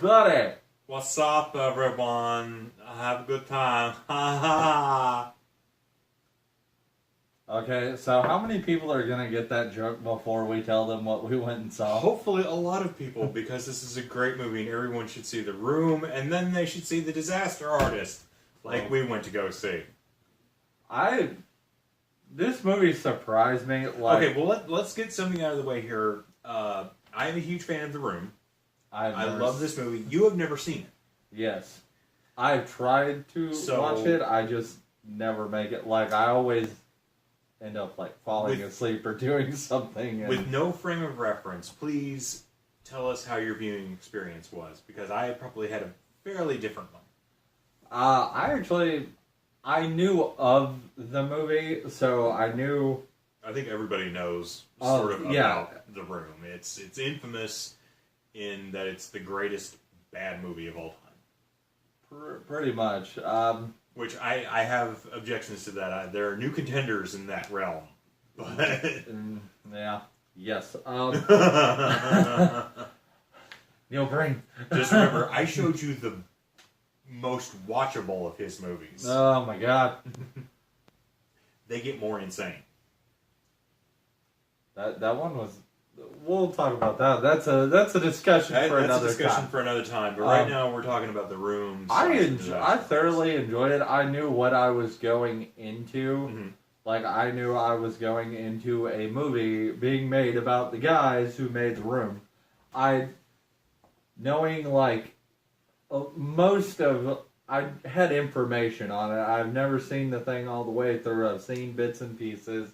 buddy? What's up, everyone? Have a good time. Ha ha. Okay, so how many people are gonna get that joke before we tell them what we went and saw? Hopefully, a lot of people, because this is a great movie, and everyone should see The Room, and then they should see The Disaster Artist, like we went to go see. This movie surprised me. Like, Okay, well let's get something out of the way here. I am a huge fan of The Room. I love this movie. You have never seen it. Yes, I've tried to watch it. I just never make it. Like, I always end up like falling asleep or doing something. And with no frame of reference, please tell us how your viewing experience was, because I probably had a fairly different one. I knew of the movie, so I knew. I think everybody knows sort of about The Room. It's infamous in that it's the greatest bad movie of all time. Pretty much. Which I have objections to that. There are new contenders in that realm. But yeah. Yes. Neil Breen. Just remember, I showed you the most watchable of his movies. Oh my god. They get more insane. That one was. We'll talk about that. That's a discussion for another time. But right now we're talking about The Room. I thoroughly enjoyed it. I knew what I was going into. Mm-hmm. Like, I knew I was going into a movie being made about the guys who made The Room. Knowing like I had information on it. I've never seen the thing all the way through. I've seen bits and pieces.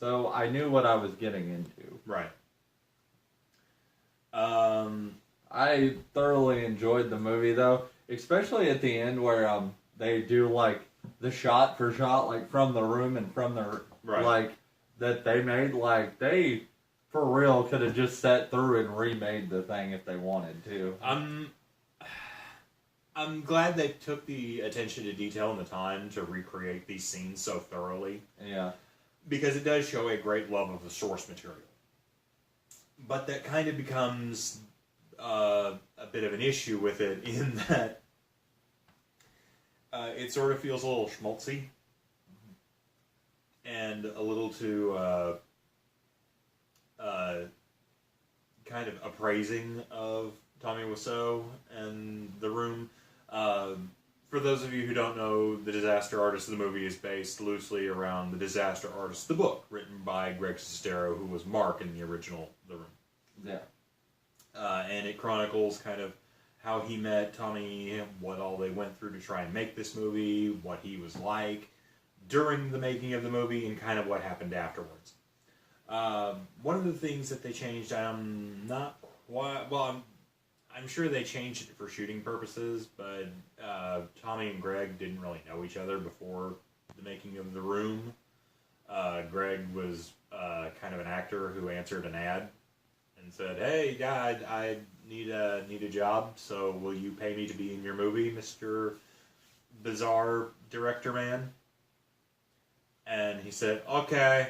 So I knew what I was getting into. Right. I thoroughly enjoyed the movie, though, especially at the end where they do like the shot for shot, like from The Room and from the like that they made. Like, they for real could have just sat through and remade the thing if they wanted to. I'm glad they took the attention to detail and the time to recreate these scenes so thoroughly. Yeah. Because it does show a great love of the source material. But that kind of becomes a bit of an issue with it in that it sort of feels a little schmaltzy and a little too kind of appraising of Tommy Wiseau and The Room. For those of you who don't know, The Disaster Artist, the movie, is based loosely around The Disaster Artist, the book, written by Greg Sestero, who was Mark in the original The Room. Yeah. And it chronicles kind of how he met Tommy, what all they went through to try and make this movie, what he was like during the making of the movie, and kind of what happened afterwards. One of the things that they changed, I'm not quite... Well, I'm sure they changed it for shooting purposes, but Tommy and Greg didn't really know each other before the making of The Room. Greg was kind of an actor who answered an ad and said, "Hey, yeah, I need a job, so will you pay me to be in your movie, Mr. Bizarre Director Man?" And he said, "Okay,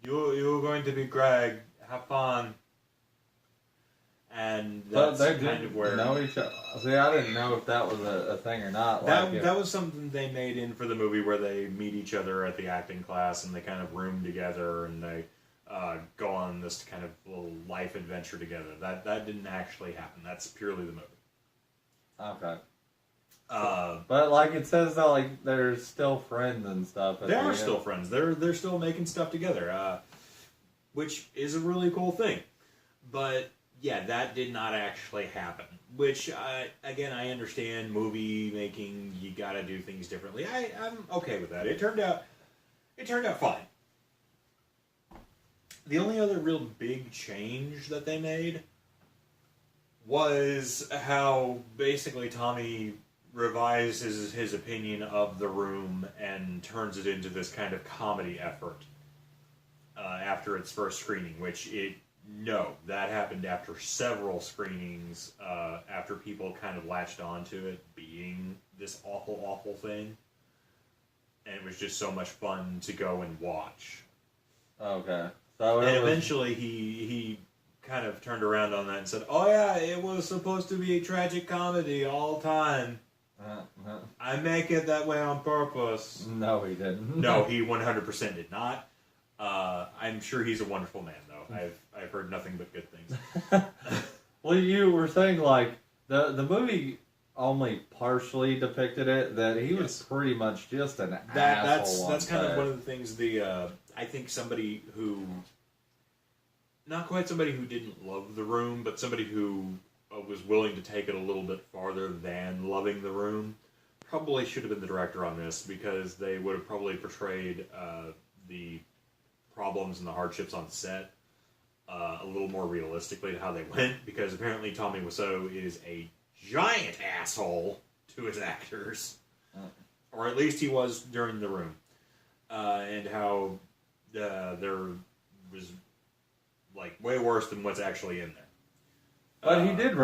you're going to be Greg. Have fun." And that's kind of where... know each other. See, I didn't know if that was a thing or not. That was something they made in for the movie where they meet each other at the acting class and they kind of room together and they go on this kind of little life adventure together. That didn't actually happen. That's purely the movie. Okay. But like it says that like they're still friends and stuff. They are still friends. They're still making stuff together, which is a really cool thing. But yeah, that did not actually happen. Which, again, I understand movie making. You got to do things differently. I'm okay with that. It turned out fine. The only other real big change that they made was how basically Tommy revises his opinion of The Room and turns it into this kind of comedy effort after its first screening, that happened after several screenings, after people kind of latched onto it being this awful, awful thing. And it was just so much fun to go and watch. Okay. And eventually he kind of turned around on that and said, "Oh yeah, it was supposed to be a tragic comedy all the time. I make it that way on purpose." No, he didn't. No, he 100% did not. I'm sure he's a wonderful man, though. I've heard nothing but good things. Well, you were saying like the movie only partially depicted it. That he was pretty much just an asshole. That's kind of one of the things. I think somebody who, not quite somebody who didn't love The Room, but somebody who was willing to take it a little bit farther than loving The Room, probably should have been the director on this, because they would have probably portrayed the problems and the hardships on set a little more realistically to how they went, because apparently Tommy Wiseau is a giant asshole to his actors, or at least he was during The Room, and how there was like way worse than what's actually in there. But he did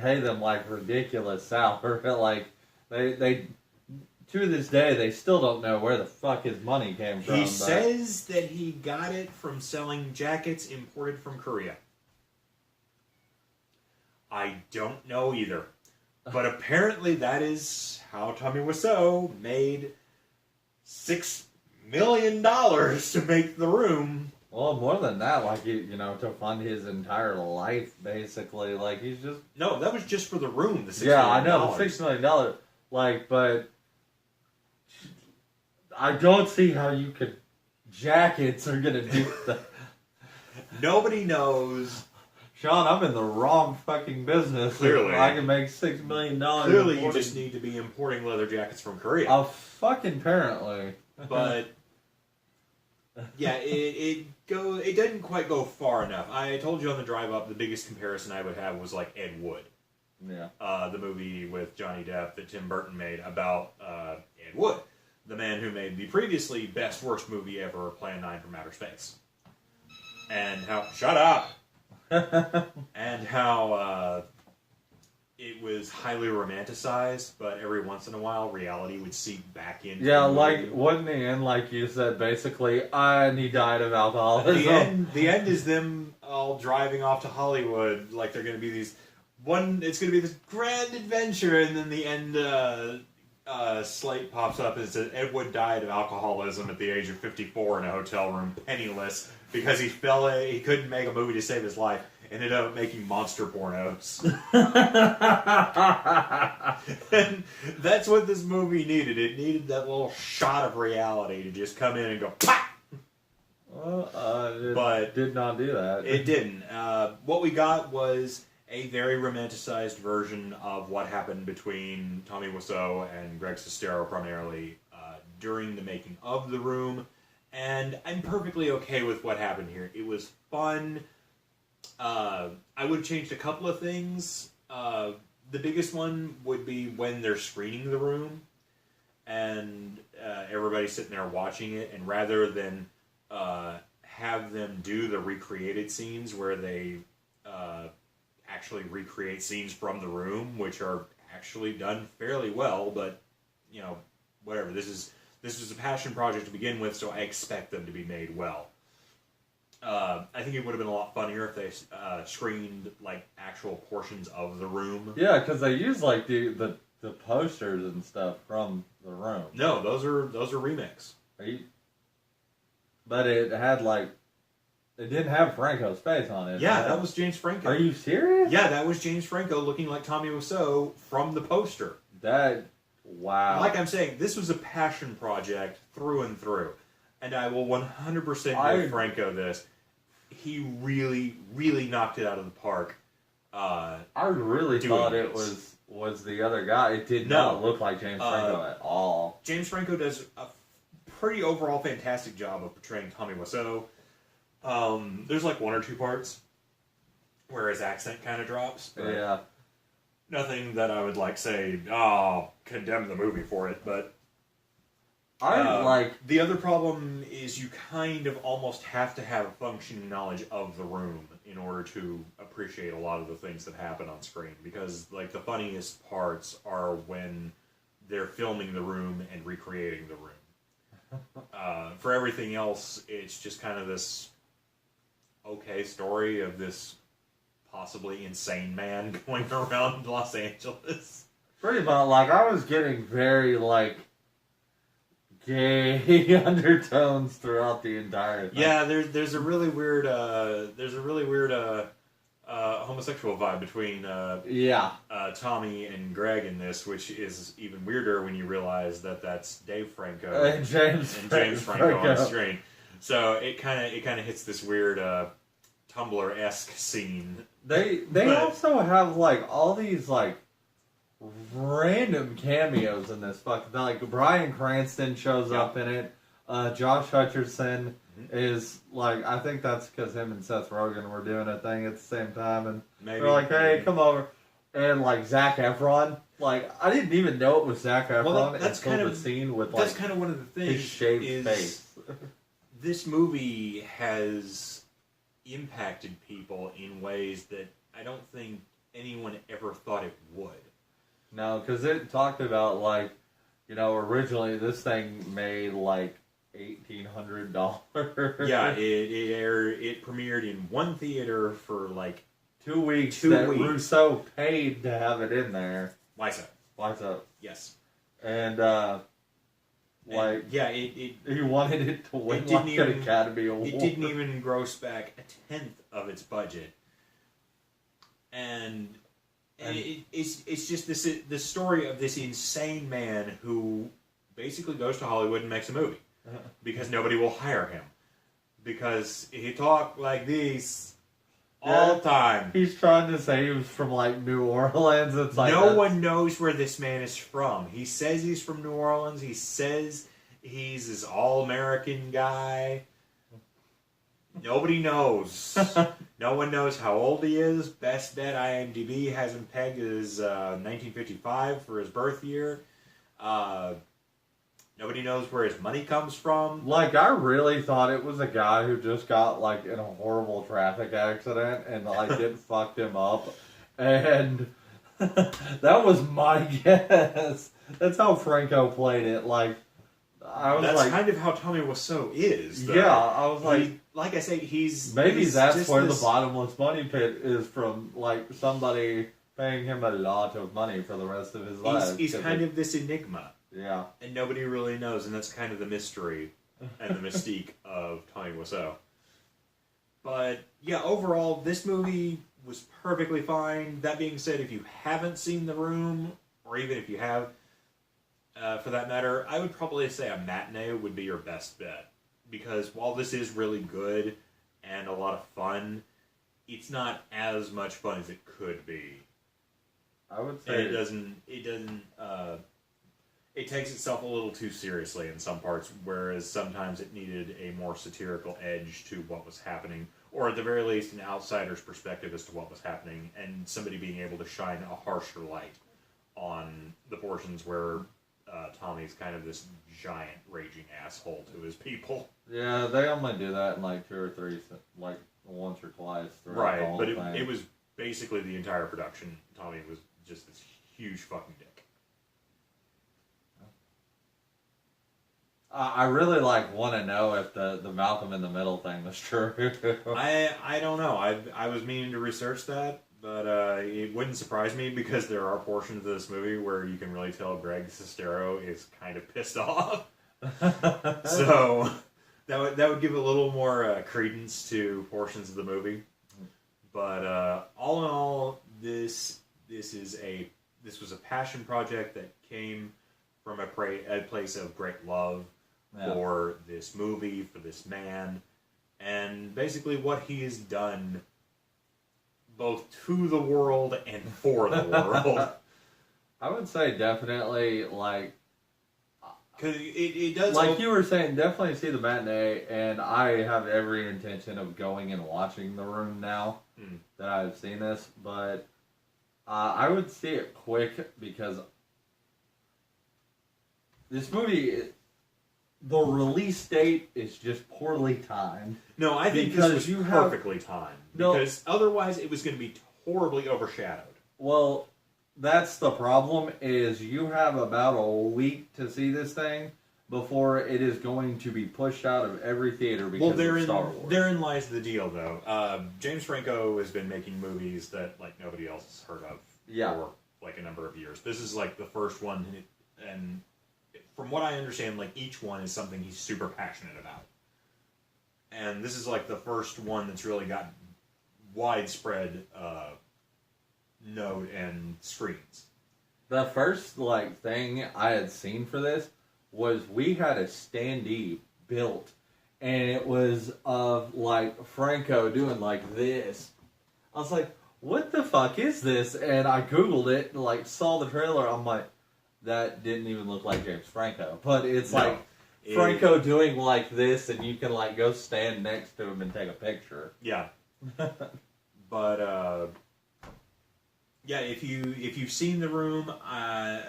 pay them like ridiculous salary. Like they to this day they still don't know where the fuck his money came from. He says that he got it from selling jackets imported from Korea. I don't know either. But apparently that is how Tommy Wiseau made $6 million to make The Room. Well, more than that, like, you know, to fund his entire life, basically. Like, he's just... No, that was just for The Room, the $6 million. Yeah, I know, the $6 million. Like, but... I don't see how you could... Jackets are gonna do that. Nobody knows... Sean, I'm in the wrong fucking business. Clearly. I can make $6 million. Clearly, you just need to be importing leather jackets from Korea. Fucking apparently. But yeah, it didn't quite go far enough. I told you on the drive up, the biggest comparison I would have was like Ed Wood. Yeah. The movie with Johnny Depp that Tim Burton made about Ed Wood, the man who made the previously best worst movie ever, Plan 9 from Outer Space. And how... Shut up! And how it was highly romanticized, but every once in a while reality would seep back in. Yeah, like, wasn't the end, like you said, basically, and he died of alcoholism? The end is them all driving off to Hollywood, like they're going to be it's going to be this grand adventure, and then the end slate pops up and it says Ed Wood died of alcoholism at the age of 54 in a hotel room, penniless, because he couldn't make a movie to save his life, and ended up making monster pornos. And that's what this movie needed. It needed that little shot of reality to just come in and go, POP! Well, but did not do that. It didn't. What we got was a very romanticized version of what happened between Tommy Wiseau and Greg Sestero primarily during the making of The Room, and I'm perfectly okay with what happened here. It was fun. I would have changed a couple of things. The biggest one would be when they're screening The Room, and everybody's sitting there watching it, and rather than have them do the recreated scenes where they actually recreate scenes from The Room, which are actually done fairly well, but, you know, whatever. This is a passion project to begin with, so I expect them to be made well. I think it would have been a lot funnier if they screened, like, actual portions of The Room. Yeah, because they use, like, the posters and stuff from The Room. No, those are remakes. But it had, like, it didn't have Franco's face on it. Yeah, that was James Franco. Are you serious? Yeah, that was James Franco looking like Tommy Wiseau from the poster. Wow. Like I'm saying, this was a passion project through and through. And I will 100% give Franco this. He really, really knocked it out of the park. I really thought it was the other guy. It did not look like James Franco at all. James Franco does a pretty overall fantastic job of portraying Tommy Wiseau. There's like one or two parts where his accent kind of drops. Yeah. Nothing that I would like say, condemn the movie for it, but the other problem is you kind of almost have to have a functioning knowledge of The Room in order to appreciate a lot of the things that happen on screen, because like the funniest parts are when they're filming The Room and recreating The Room. For everything else, it's just kind of this okay story of this possibly insane man going around Los Angeles. Pretty much, like, I was getting very, like, gay undertones throughout the entire thing. Yeah, there's a really weird homosexual vibe between Tommy and Greg in this, which is even weirder when you realize that that's Dave Franco and James Franco on screen. So it kind of hits this weird Tumblr-esque scene. They also have like all these like random cameos in this fucking thing. Like Bryan Cranston shows up in it. Josh Hutcherson is like, I think that's because him and Seth Rogen were doing a thing at the same time, and they're like, "Hey, come over." And like Zac Efron, like I didn't even know it was Zac Efron that's until kind the of scene with like that's kind of one of the things. His shaved face. This movie has impacted people in ways that I don't think anyone ever thought it would. No, because it talked about like, originally this thing made like $1,800. Yeah, it premiered in one theater for like 2 weeks. 2 weeks. Russo paid to have it in there. Why's up? Yes. And he wanted it to win an Academy Award. It didn't even gross back a tenth of its budget, and it's just the story of this insane man who basically goes to Hollywood and makes a movie because nobody will hire him because he talked like this all the time. He's trying to say he was from like New Orleans. It's like no one knows where this man is from. He says he's from New Orleans. He says he's this all-American guy. Nobody knows. No one knows how old he is. Best bet IMDb has him pegged as 1955 for his birth year. Nobody knows where his money comes from. Like, I really thought it was a guy who just got, like, in a horrible traffic accident and, like, it fucked him up. And that was my guess. That's how Franco played it. Like, That's kind of how Tommy Wiseau is, though. Yeah, I was like... Like I say, maybe that's where the bottomless money pit is from, like, somebody paying him a lot of money for the rest of his life. He's kind of this enigma. Yeah. And nobody really knows, and that's kind of the mystery and the mystique of Tommy Wiseau. But, yeah, overall, this movie was perfectly fine. That being said, if you haven't seen The Room, or even if you have, for that matter, I would probably say a matinee would be your best bet. Because while this is really good and a lot of fun, it's not as much fun as it could be. I would say... It takes itself a little too seriously in some parts, whereas sometimes it needed a more satirical edge to what was happening, or at the very least an outsider's perspective as to what was happening, and somebody being able to shine a harsher light on the portions where Tommy's kind of this giant raging asshole to his people. Yeah, they only do that in like 2 or 3, like once or twice. Right, the whole but it was basically the entire production. Tommy was just this huge fucking dick. I really want to know if the Malcolm in the Middle thing was true. I don't know. I was meaning to research that, but it wouldn't surprise me because there are portions of this movie where you can really tell Greg Sestero is kind of pissed off. So that would give a little more credence to portions of the movie. But all in all, this was a passion project that came from a place of great love. Yeah. For this movie, for this man, and basically what he has done both to the world and for the world. I would say definitely, like... Because it does... Like you were saying, definitely see the matinee, and I have every intention of going and watching The Room now that I've seen this, but I would see it quick because this movie... The release date is just poorly timed. No, I think this was perfectly timed. Because otherwise it was going to be horribly overshadowed. Well, that's the problem, is you have about a week to see this thing, before it is going to be pushed out of every theater because of Star Wars. Therein lies the deal, though. James Franco has been making movies that like nobody else has heard of for like a number of years. This is like the first one, and from what I understand, like each one is something he's super passionate about. And this is like the first one that's really got widespread note and screens. The first like thing I had seen for this was we had a standee built, and it was of like Franco doing like this. I was like, what the fuck is this? And I googled it and like saw the trailer. I'm like, that didn't even look like James Franco, but it's like Franco doing like this, and you can like go stand next to him and take a picture. Yeah. But yeah, if you've seen The Room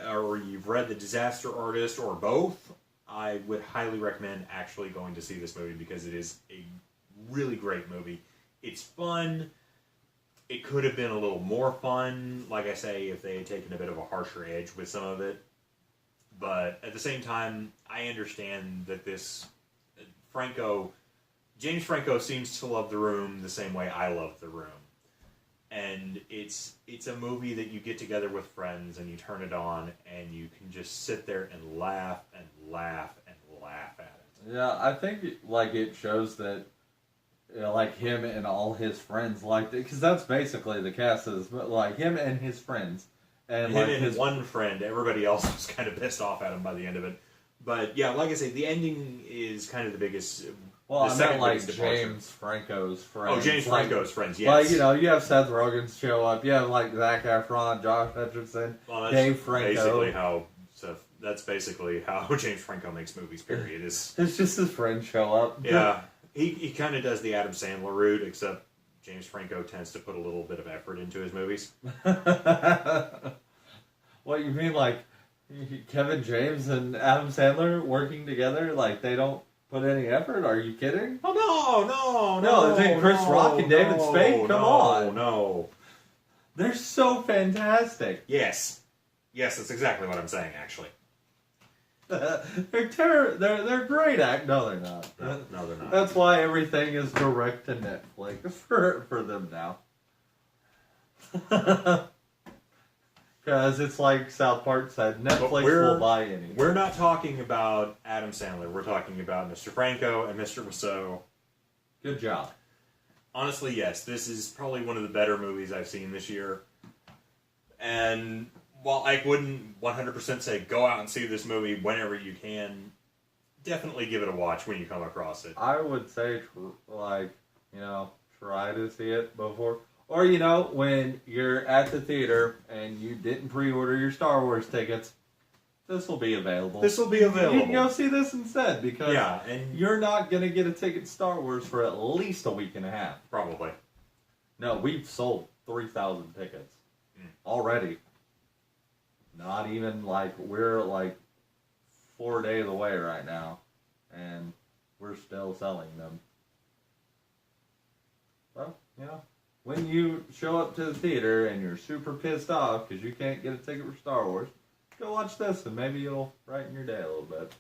or you've read The Disaster Artist or both, I would highly recommend actually going to see this movie because it is a really great movie. It's fun. It could have been a little more fun, like I say, if they had taken a bit of a harsher edge with some of it. But at the same time, I understand that James Franco seems to love The Room the same way I love The Room. And it's a movie that you get together with friends and you turn it on and you can just sit there and laugh and laugh and laugh at it. Yeah, I think it shows that like him and all his friends liked it, because that's basically the cast is, but like him and his friends. And him like and his one friend, everybody else was kind of pissed off at him by the end of it. But yeah, like I say, the ending is kind of the biggest. Well, I meant like James Franco's friends. Oh, James Franco's friends, yes. Like, you have Seth Rogen show up. You have like Zac Efron, Josh Hutcherson, Dave Franco. That's basically how James Franco makes movies. Period. It's just his friends show up. Yeah, he kind of does the Adam Sandler route, except James Franco tends to put a little bit of effort into his movies. What, you mean like Kevin James and Adam Sandler working together? Like they don't put any effort? Are you kidding? Oh, no. They think Chris Rock and David Spade? Come on. No. They're so fantastic. Yes, that's exactly what I'm saying, actually. They're great No, they're not. No, they're not. That's why everything is direct to Netflix for them now. Because it's like South Park said, Netflix will buy any. We're not talking about Adam Sandler. We're talking about Mr. Franco and Mr. Wiseau. Good job. Honestly, yes. This is probably one of the better movies I've seen this year. And while I wouldn't 100% say go out and see this movie whenever you can, definitely give it a watch when you come across it. I would say, try to see it before. Or, when you're at the theater and you didn't pre-order your Star Wars tickets, this will be available. You can go see this instead, because you're not going to get a ticket to Star Wars for at least a week and a half. Probably. No, we've sold 3,000 tickets already. Not even, we're 4 days away right now, and we're still selling them. Well, when you show up to the theater and you're super pissed off because you can't get a ticket for Star Wars, go watch this and maybe you'll brighten your day a little bit.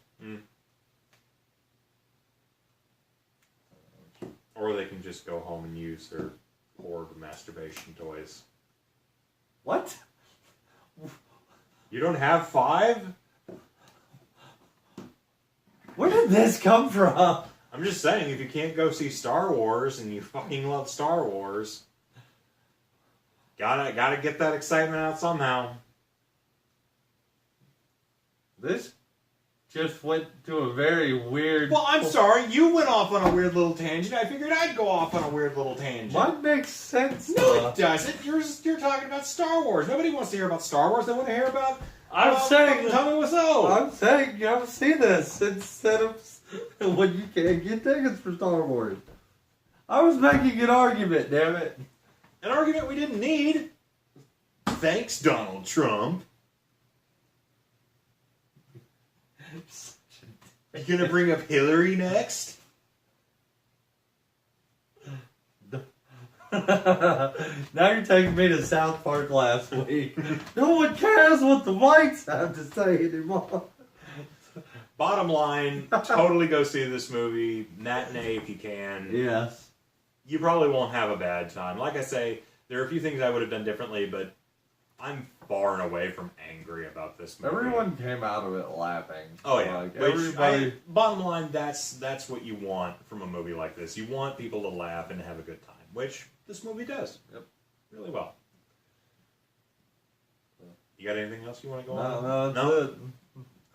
Or they can just go home and use their hoard of masturbation toys. What? You don't have 5? Where did this come from? I'm just saying, if you can't go see Star Wars and you fucking love Star Wars, gotta get that excitement out somehow. This just went to a very weird... Well, I'm sorry, you went off on a weird little tangent. I figured I'd go off on a weird little tangent. Mine makes sense. No, it doesn't. You're talking about Star Wars. Nobody wants to hear about Star Wars. They want to hear about... I'm saying... Tommy Wiseau. I'm saying you have to see this instead of when you can't get tickets for Star Wars. I was making an argument, damn it. An argument we didn't need. Thanks, Donald Trump. You gonna bring up Hillary next? Now you're taking me to South Park last week. No one cares what the whites have to say anymore. Bottom line, totally go see this movie. Matinee if you can. Yes. You probably won't have a bad time. Like I say, there are a few things I would have done differently, but I'm far and away from angry about this movie. Everyone came out of it laughing. Oh yeah. Like, everybody. Bottom line, that's what you want from a movie like this. You want people to laugh and have a good time, which this movie does. Yep. Really well. You got anything else you want to go No, on? no, that's it.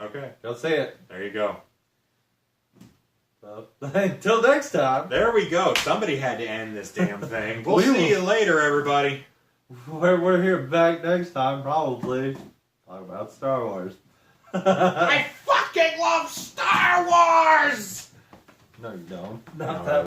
Okay. Go see it. There you go. So, until next time. There we go. Somebody had to end this damn thing. We'll We see will- you later, everybody. We're here back next time, probably. Talk about Star Wars. I fucking love Star Wars! No, you don't. No. Not that